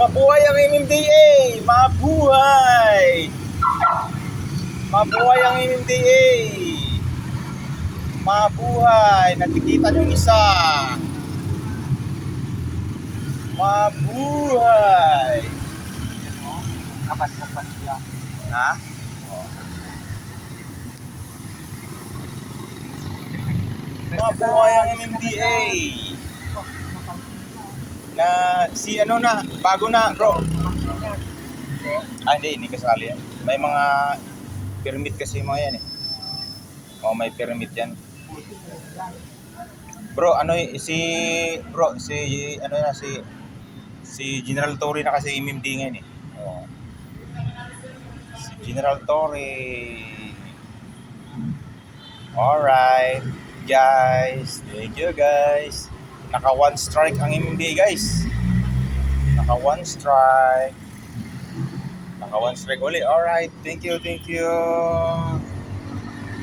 Mabuhay ang MMDA! Mabuhay! Mabuhay ang MMDA! Mabuhay! Nakikita nyo yung isa! Mabuhay! Kapas-kapas lang. Ha? Mabuhay ang MMDA! Na si ano na, bago na bro. Hindi kasali yan. May mga permit kasi mga yan eh. May permit yan. Bro, si General Torre na kasi MMD ngayon eh. Si General Torre. Alright, guys. Thank you guys. Naka 1 strike ang MMDA guys. Naka 1 strike. Naka 1 strike ulit. Alright, thank you.